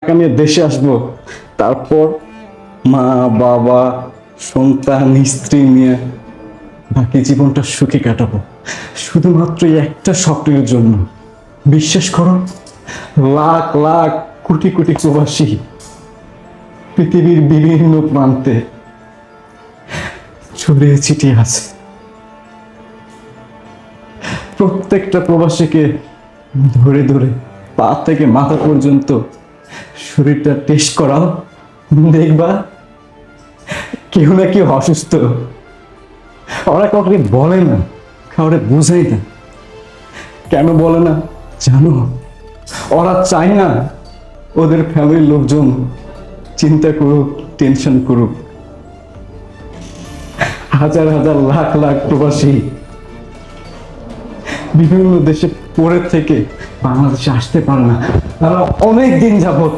আমি দেশে আসবো, তারপর মা বাবা সন্তান স্ত্রী নিয়ে বাকি জীবনটা সুখে কাটাবো, শুধুমাত্র এই একটা স্বপ্নের জন্য। বিশ্বাস করো, লাখ লাখ কোটি কোটি প্রবাসী পৃথিবীর বিভিন্ন প্রান্তে ছড়িয়ে ছিটিয়ে আছে। প্রত্যেকটা প্রবাসীকে ধরে ধরে পা থেকে মাথা পর্যন্ত শরীরটা টেস্ট করাও, দেখবা কেউ না কেউ অসুস্থ। ওরা কাউকে বলে না, কাউকে বোঝাই না। কেন বলে না জানো? ওরা চায় না ওদের ফ্যামিলির লোকজন চিন্তা করুক, টেনশন করুক। হাজার হাজার লাখ লাখ প্রবাসী বিভিন্ন দেশে পড়ে থেকে বাংলাদেশে আসতে পারে না, তারা অনেক দিন যাবত